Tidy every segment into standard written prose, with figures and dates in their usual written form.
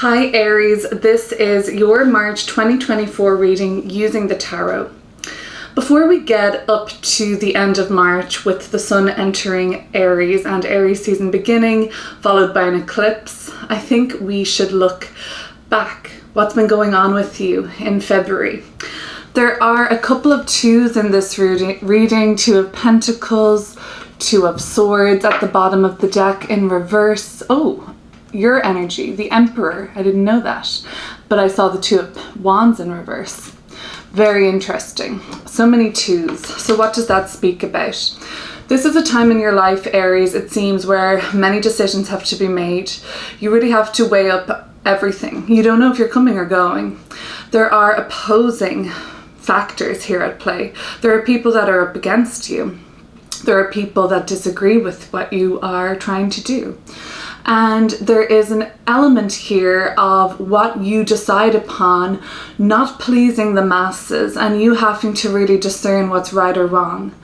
Hi Aries, this is your March 2024 reading using the tarot. Before we get up to the end of March with the sun entering Aries and Aries season beginning, followed by an eclipse, I think we should look back. What's been going on with you in February? There are a couple of twos in this reading, Two of Pentacles, Two of Swords at the bottom of the deck in reverse. Oh, your energy, the Emperor. I didn't know that, but I saw the Two of Wands in reverse. Very interesting. So many twos. So what does that speak about? This is a time in your life, Aries, it seems, where many decisions have to be made. You really have to weigh up everything. You don't know if you're coming or going. There are opposing factors here at play. There are people that are up against you. There are people that disagree with what you are trying to do. And there is an element here of what you decide upon not pleasing the masses and you having to really discern what's right or wrong.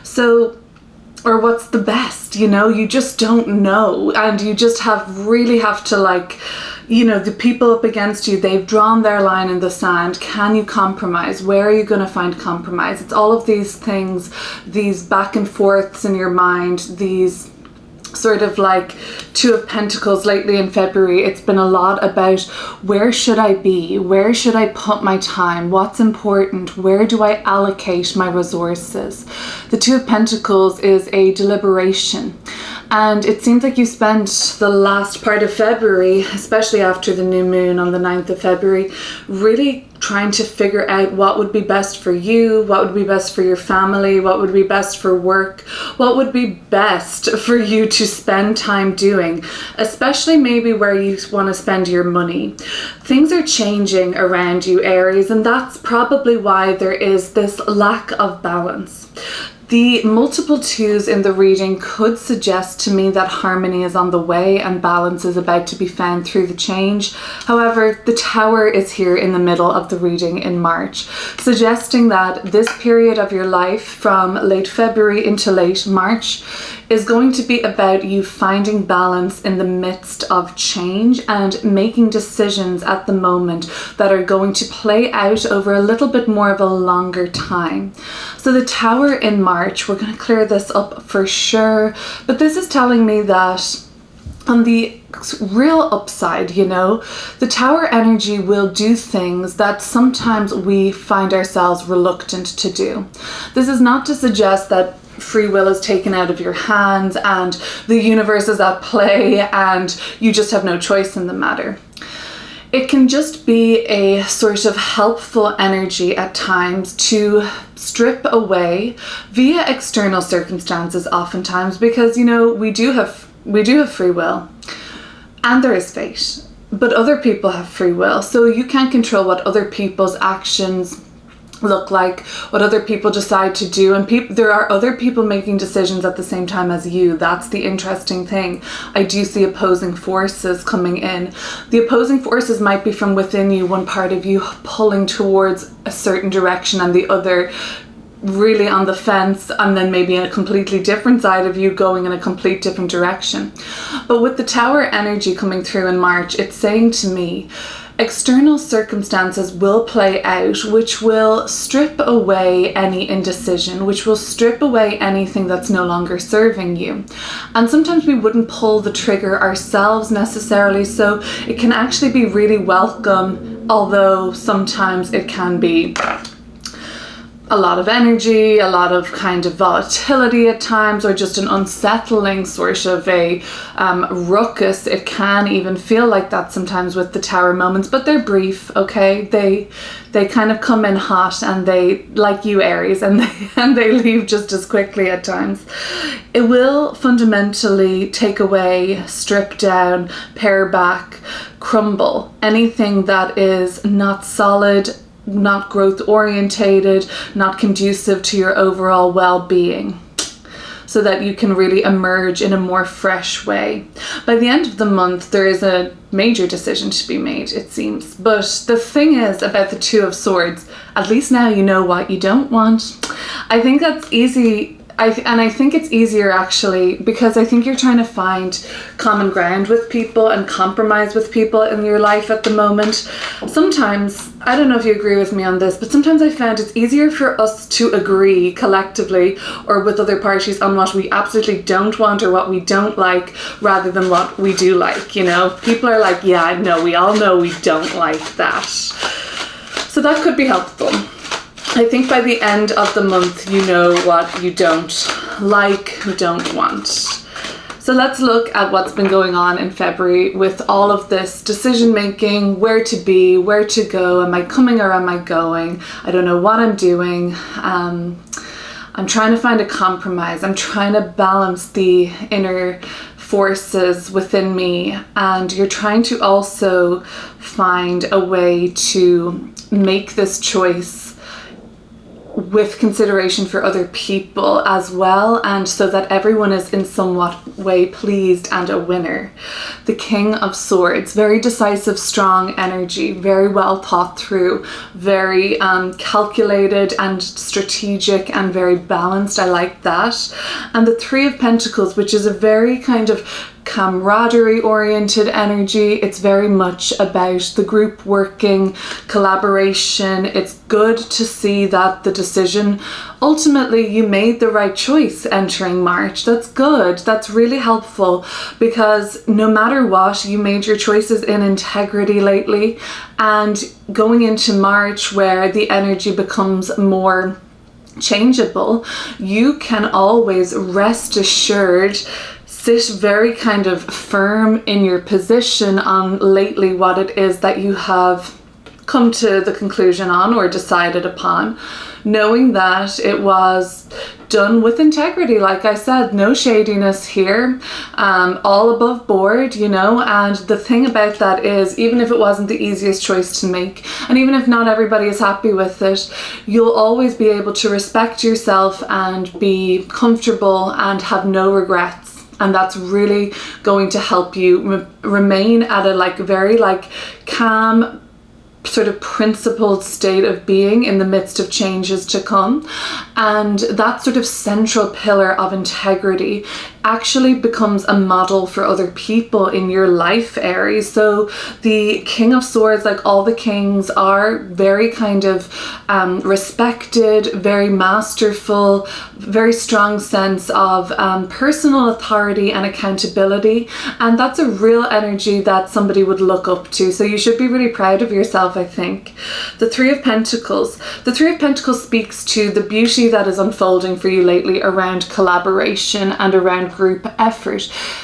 So, or what's the best, you just don't know. And you just really have to the people up against you, they've drawn their line in the sand. Can you compromise? Where are you going to find compromise? It's all of these things, these back and forths in your mind, these sort of Two of Pentacles lately in February. It's been a lot about where should I be? Where should I put my time? What's important? Where do I allocate my resources? The Two of Pentacles is a deliberation. And it seems like you spent the last part of February, especially after the new moon on the 9th of February, really trying to figure out what would be best for you, what would be best for your family, what would be best for work, what would be best for you to spend time doing, especially maybe where you want to spend your money. Things are changing around you, Aries, and that's probably why there is this lack of balance. The multiple twos in the reading could suggest to me that harmony is on the way and balance is about to be found through the change. However, the Tower is here in the middle of the reading in March, suggesting that this period of your life from late February into late March is going to be about you finding balance in the midst of change and making decisions at the moment that are going to play out over a little bit more of a longer time. So the Tower in March, we're going to clear this up for sure, but this is telling me that on the real upside, the Tower energy will do things that sometimes we find ourselves reluctant to do. This is not to suggest that free will is taken out of your hands and the universe is at play and you just have no choice in the matter. It can just be a sort of helpful energy at times to strip away via external circumstances oftentimes, because we do have free will and there is fate, but other people have free will, so you can't control what other people's actions look like, what other people decide to do, and there are other people making decisions at the same time as you. That's the interesting thing. I do see opposing forces coming in. The opposing forces might be from within you, one part of you pulling towards a certain direction and the other really on the fence, and then maybe in a completely different side of you going in a complete different direction. But with the Tower energy coming through in March, it's saying to me, external circumstances will play out, which will strip away any indecision, which will strip away anything that's no longer serving you. And sometimes we wouldn't pull the trigger ourselves necessarily, so it can actually be really welcome, although sometimes it can be a lot of energy, a lot of kind of volatility at times, or just an unsettling sort of a ruckus. It can even feel like that sometimes with the Tower moments, but they're brief, okay? They kind of come in hot and they, like you Aries, and they leave just as quickly at times. It will fundamentally take away, strip down, pare back, crumble anything that is not solid, not growth orientated, not conducive to your overall well-being, so that you can really emerge in a more fresh way. By the end of the month, there is a major decision to be made, it seems. But the thing is about the Two of Swords, at least now you know what you don't want. I think that's easy I think it's easier actually, because I think you're trying to find common ground with people and compromise with people in your life at the moment. Sometimes, I don't know if you agree with me on this, but sometimes I found it's easier for us to agree collectively or with other parties on what we absolutely don't want or what we don't like, rather than what we do like, you know? People are like, yeah, no, we all know we don't like that. So that could be helpful. I think by the end of the month, you know what you don't like, you don't want. So let's look at what's been going on in February with all of this decision making, where to be, where to go, am I coming or am I going? I don't know what I'm doing. I'm trying to find a compromise. I'm trying to balance the inner forces within me, and you're trying to also find a way to make this choice with consideration for other people as well, and so that everyone is in somewhat way pleased and a winner. The King of Swords, very decisive, strong energy, very well thought through, very calculated and strategic and very balanced. I like that. And the Three of Pentacles, which is a very kind of camaraderie oriented energy. It's very much about the group working, collaboration. It's good to see that the decision, ultimately you made the right choice entering March. That's good. That's really helpful, because no matter what, you made your choices in integrity lately, and going into March where the energy becomes more changeable, you can always rest assured sit very kind of firm in your position on lately what it is that you have come to the conclusion on or decided upon, knowing that it was done with integrity. Like I said, no shadiness here, all above board, you know. And the thing about that is, even if it wasn't the easiest choice to make, and even if not everybody is happy with it, you'll always be able to respect yourself and be comfortable and have no regrets. And that's really going to help you remain at a very calm, sort of principled state of being in the midst of changes to come. And that sort of central pillar of integrity actually becomes a model for other people in your life, Aries. So the King of Swords, like all the kings, are very kind of respected, very masterful, very strong sense of personal authority and accountability. And that's a real energy that somebody would look up to. So you should be really proud of yourself, I think. The Three of Pentacles. The Three of Pentacles speaks to the beauty that is unfolding for you lately around collaboration and around group effort.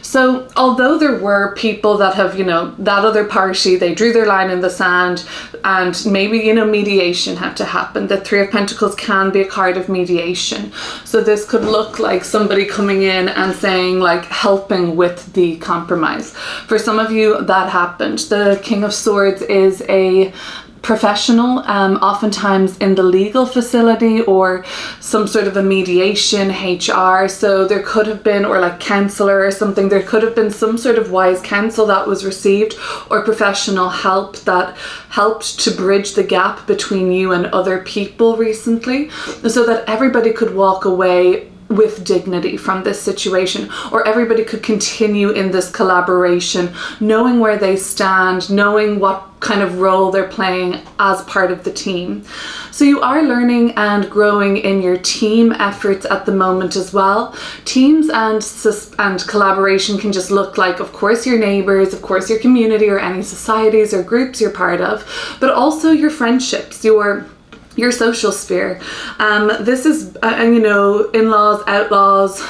So although there were people that have, that other party, they drew their line in the sand, and maybe, mediation had to happen. The Three of Pentacles can be a card of mediation. So this could look like somebody coming in and saying, helping with the compromise. For some of you, that happened. The King of Swords is a professional, oftentimes in the legal facility or some sort of a mediation, HR. So there could have been, or counselor or something, there could have been some sort of wise counsel that was received or professional help that helped to bridge the gap between you and other people recently, so that everybody could walk away with dignity from this situation, or everybody could continue in this collaboration, knowing where they stand, knowing what kind of role they're playing as part of the team. So you are learning and growing in your team efforts at the moment as well. Teams and collaboration can just look like, of course, your neighbors, of course, your community or any societies or groups you're part of, but also your friendships, your social sphere. This is, in-laws, outlaws,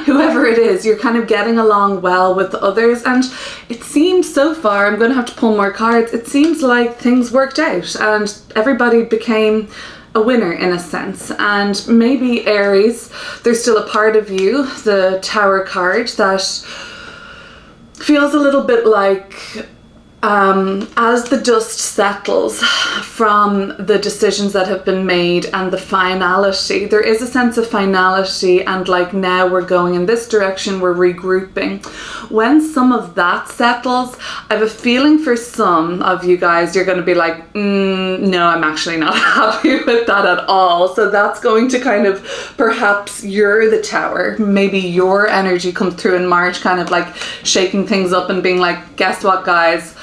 whoever it is, you're kind of getting along well with others. And it seems so far, I'm going to have to pull more cards, it seems like things worked out and everybody became a winner in a sense. And maybe Aries, there's still a part of you, the Tower card, that feels a little bit like as the dust settles from the decisions that have been made and the finality, there is a sense of finality and like, now we're going in this direction, we're regrouping. When some of that settles, I have a feeling for some of you guys, you're going to be like, no, I'm actually not happy with that at all. So that's going to kind of, perhaps you're the Tower. Maybe your energy comes through in March, kind of like shaking things up and being like, guess what, guys?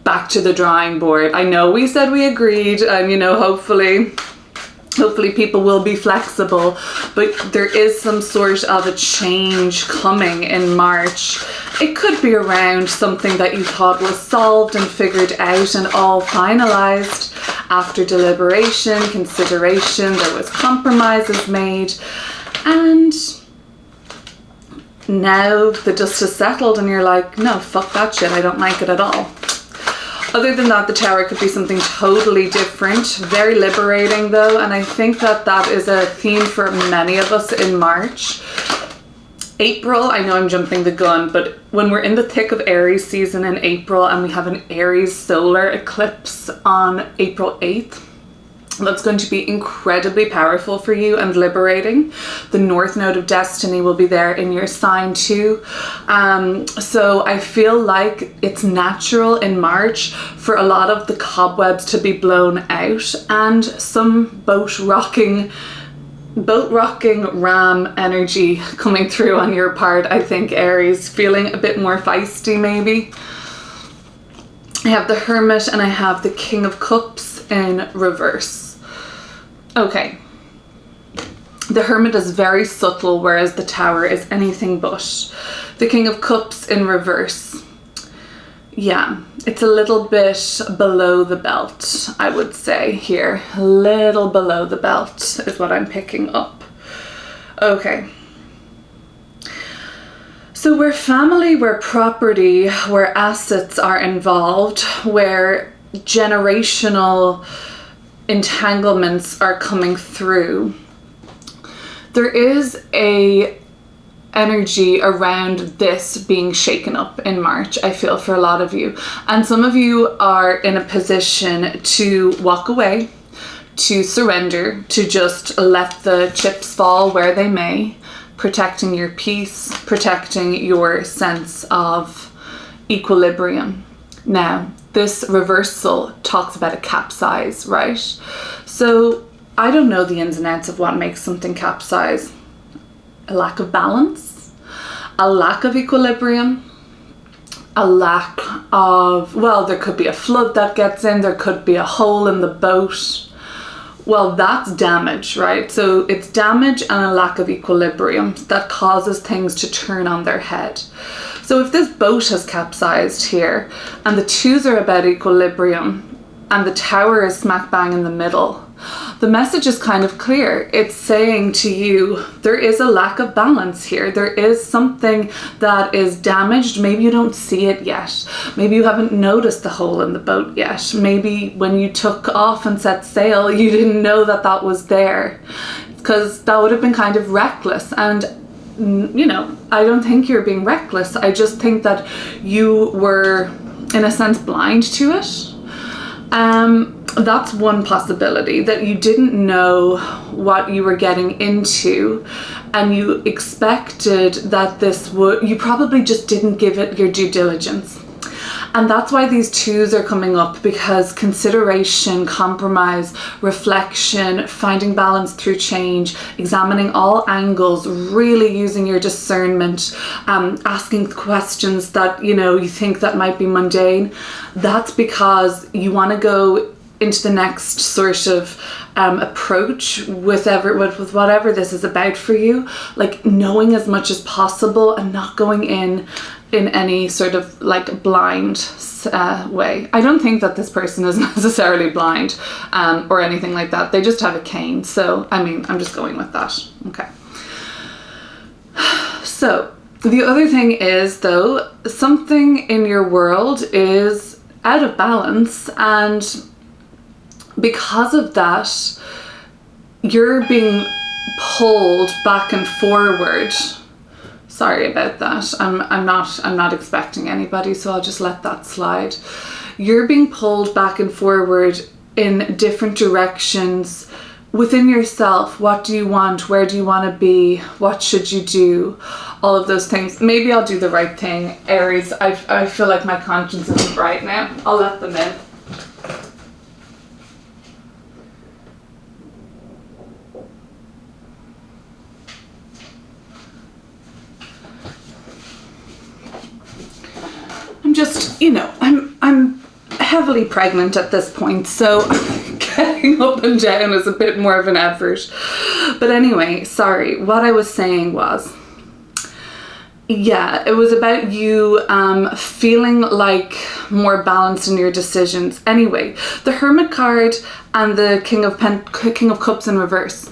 Back to the drawing board. I know we said we agreed, and you know, hopefully people will be flexible, but there is some sort of a change coming in March. It could be around something that you thought was solved and figured out and all finalized after deliberation, consideration, there was compromises made, and now the dust has settled and you're like, no, fuck that shit, I don't like it at all. Other than that, the Tower could be something totally different, very liberating though, and I think that that is a theme for many of us in March. April, I know I'm jumping the gun, but when we're in the thick of Aries season in April and we have an Aries solar eclipse on April 8th, that's going to be incredibly powerful for you and liberating. The North Node of Destiny will be there in your sign too. So I feel like it's natural in March for a lot of the cobwebs to be blown out and some boat rocking ram energy coming through on your part. I think Aries, feeling a bit more feisty maybe. I have the Hermit and I have the King of Cups in reverse. Okay, the Hermit is very subtle, whereas the Tower is anything but. The King of Cups in reverse. Yeah, it's a little bit below the belt, I would say here. A little below the belt is what I'm picking up. Okay. So where family, where property, where assets are involved, where generational entanglements are coming through, there is a energy around this being shaken up in March, I feel, for a lot of you. And some of you are in a position to walk away, to surrender, to just let the chips fall where they may, protecting your peace, protecting your sense of equilibrium. Now, this reversal talks about a capsize, right? So I don't know the ins and outs of what makes something capsize. A lack of balance, a lack of equilibrium, a lack of, well, there could be a flood that gets in, there could be a hole in the boat. Well, that's damage, right? So it's damage and a lack of equilibrium that causes things to turn on their head. So if this boat has capsized here and the twos are about equilibrium and the Tower is smack bang in the middle, the message is kind of clear. It's saying to you, there is a lack of balance here. There is something that is damaged. Maybe you don't see it yet. Maybe you haven't noticed the hole in the boat yet. Maybe when you took off and set sail, you didn't know that that was there, because that would have been kind of reckless. And you know, I don't think you're being reckless. I just think that you were, in a sense, blind to it. That's one possibility, that you didn't know what you were getting into and you expected that this would, you probably just didn't give it your due diligence. And that's why these twos are coming up, because consideration, compromise, reflection, finding balance through change, examining all angles, really using your discernment, asking questions that, you know, you think that might be mundane. That's because you want to go into the next sort of approach with whatever this is about for you, like knowing as much as possible and not going in any sort of like blind way. I don't think that this person is necessarily blind or anything like that. They just have a cane. So, I mean, I'm just going with that. Okay. So, the other thing is, though, something in your world is out of balance, and because of that, you're being pulled back and forward. Sorry about that. I'm not expecting anybody, so I'll just let that slide. You're being pulled back and forward in different directions within yourself. What do you want? Where do you want to be? What should you do? All of those things. Maybe I'll do the right thing, Aries. I feel like my conscience isn't right now. I'll let them in. I'm just, I'm heavily pregnant at this point, so getting up and down is a bit more of an effort. But anyway, sorry, what I was saying was, yeah, it was about you feeling like more balanced in your decisions. Anyway, the Hermit card and the King of Cups in reverse.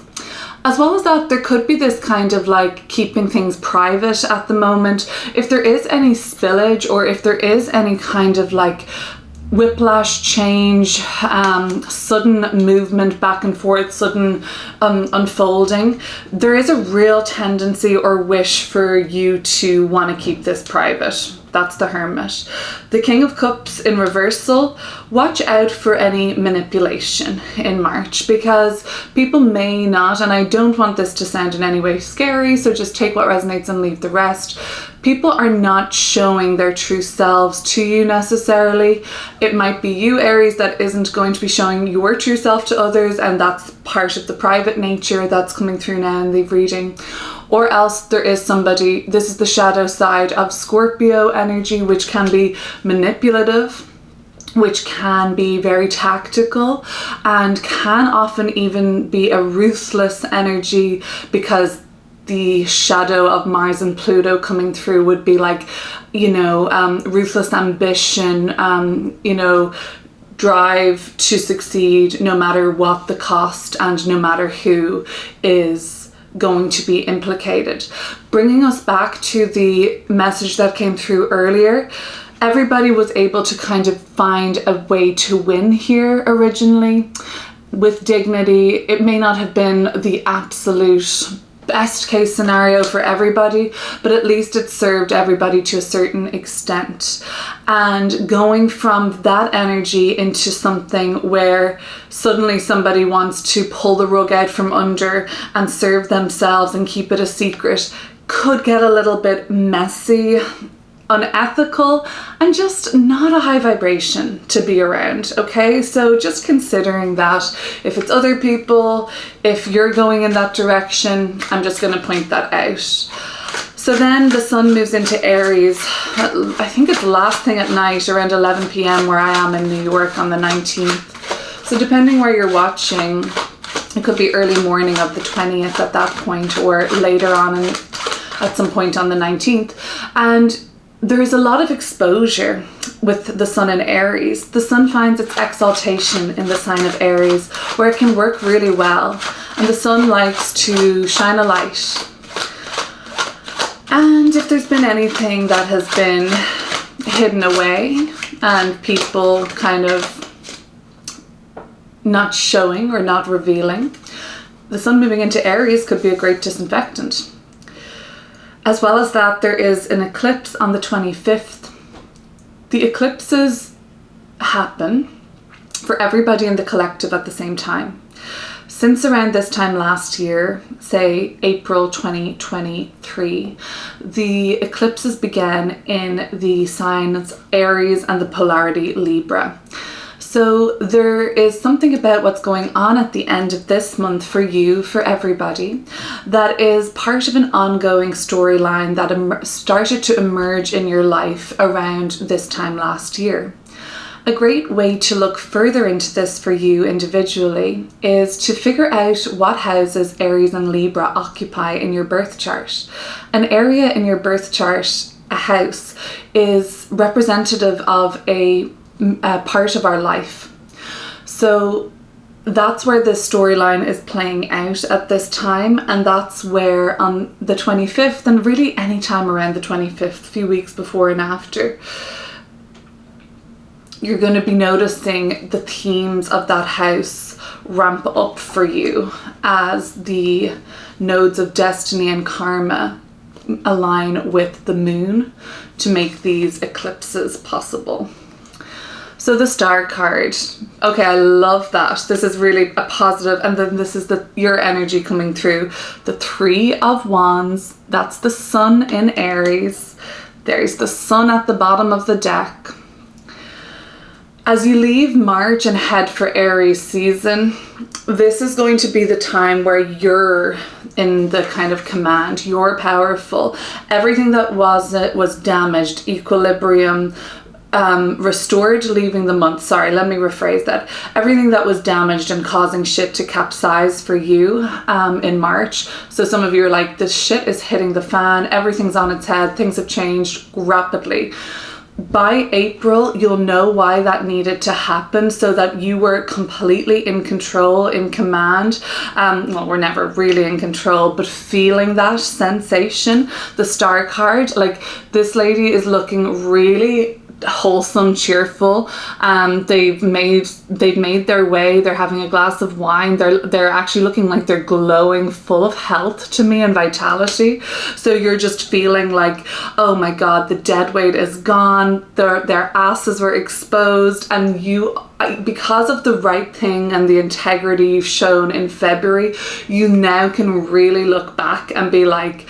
As well as that, there could be this kind of like keeping things private at the moment. If there is any spillage, or if there is any kind of like whiplash, change, sudden movement back and forth, sudden unfolding, there is a real tendency or wish for you to want to keep this private. That's the Hermit. The King of Cups in reversal, watch out for any manipulation in March, because people may not, and I don't want this to sound in any way scary, so just take what resonates and leave the rest. People are not showing their true selves to you necessarily. It might be you, Aries, that isn't going to be showing your true self to others, and that's part of the private nature that's coming through now in the reading. Or else there is somebody, this is the shadow side of Scorpio energy, which can be manipulative, which can be very tactical, and can often even be a ruthless energy, because the shadow of Mars and Pluto coming through would be like, ruthless ambition, drive to succeed no matter what the cost and no matter who is going to be implicated. Bringing us back to the message that came through earlier, everybody was able to kind of find a way to win here originally with dignity. It may not have been the absolute best case scenario for everybody, but at least it served everybody to a certain extent. And going from that energy into something where suddenly somebody wants to pull the rug out from under and serve themselves and keep it a secret could get a little bit messy, unethical, and just not a high vibration to be around. Okay, so just considering that, if it's other people, if you're going in that direction, I'm just going to point that out. So then the sun moves into Aries. I think it's the last thing at night, around 11 p.m. where I am in New York on the 19th. So depending where you're watching, it could be early morning of the 20th at that point, or later on at some point on the 19th. And there is a lot of exposure with the sun in Aries. The sun finds its exaltation in the sign of Aries, where it can work really well. And the sun likes to shine a light. And if there's been anything that has been hidden away and people kind of not showing or not revealing, the sun moving into Aries could be a great disinfectant. As well as that, there is an eclipse on the 25th. The eclipses happen for everybody in the collective at the same time. Since around this time last year, say April 2023, the eclipses began in the signs Aries and the polarity Libra. So there is something about what's going on at the end of this month for you, for everybody, that is part of an ongoing storyline that started to emerge in your life around this time last year. A great way to look further into this for you individually is to figure out what houses Aries and Libra occupy in your birth chart. An area in your birth chart, a house, is representative of a part of our life. So that's where this storyline is playing out at this time, and that's where on the 25th, and really any time around the 25th, a few weeks before and after, you're going to be noticing the themes of that house ramp up for you as the nodes of destiny and karma align with the moon to make these eclipses possible. So the Star card, okay, I love that. This is really a positive, and then this is your energy coming through. The Three of Wands, that's the Sun in Aries. There's the Sun at the bottom of the deck. As you leave March and head for Aries season, this is going to be the time where you're in the kind of command. You're powerful. Everything that was damaged, equilibrium, restored leaving the month. Sorry, let me rephrase that. Everything that was damaged and causing shit to capsize for you in March. So some of you are like, this shit is hitting the fan. Everything's on its head. Things have changed rapidly. By April, you'll know why that needed to happen, so that you were completely in control, in command. Well, we're never really in control, but feeling that sensation. The Star card, like, this lady is looking really wholesome, cheerful. They've made their way. They're having a glass of wine. They're actually looking like they're glowing, full of health to me and vitality. So you're just feeling like, oh my god, the dead weight is gone. Their asses were exposed, and because of the right thing and the integrity you've shown in February, you now can really look back and be like,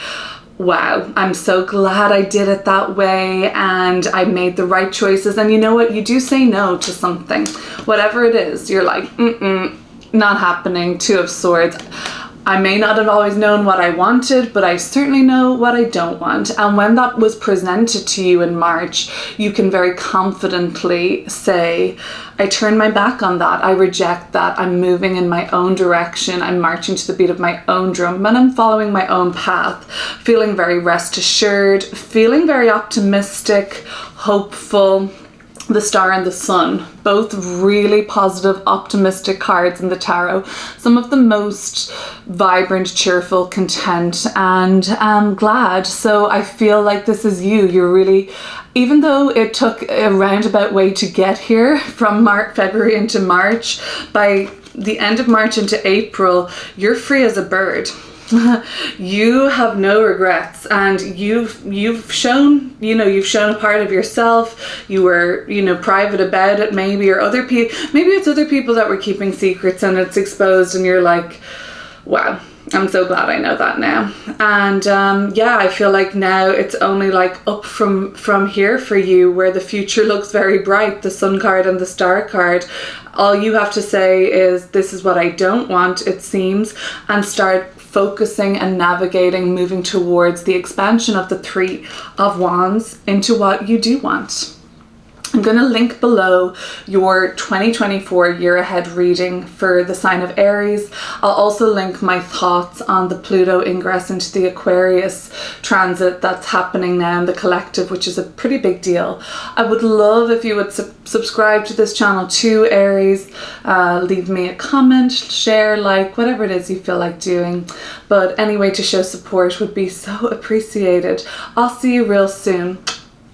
wow, I'm so glad I did it that way, and I made the right choices. And you know what? You do say no to something. Whatever it is, you're like, not happening. Two of Swords. I may not have always known what I wanted, but I certainly know what I don't want. And when that was presented to you in March, you can very confidently say, I turn my back on that. I reject that. I'm moving in my own direction. I'm marching to the beat of my own drum, and I'm following my own path. Feeling very rest assured, feeling very optimistic, hopeful. The Star and the Sun, both really positive, optimistic cards in the tarot. Some of the most vibrant, cheerful, content, and glad. So I feel like this is you. You're really, even though it took a roundabout way to get here from February into March, by the end of March into April, you're free as a bird. You have no regrets, and you've shown, you've shown a part of yourself. You were, private about it, maybe, or maybe it's other people that were keeping secrets, and it's exposed, and you're like, wow, I'm so glad I know that now. And yeah, I feel like now it's only like up from here for you, where the future looks very bright. The Sun card and the Star card. All you have to say is, this is what I don't want, it seems, and start focusing and navigating, moving towards the expansion of the Three of Wands into what you do want. I'm going to link below your 2024 year ahead reading for the sign of Aries. I'll also link my thoughts on the Pluto ingress into the Aquarius transit that's happening now in the collective, which is a pretty big deal. I would love if you would subscribe to this channel too, Aries. Leave me a comment, share, like, whatever it is you feel like doing. But any way to show support would be so appreciated. I'll see you real soon.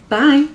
Bye.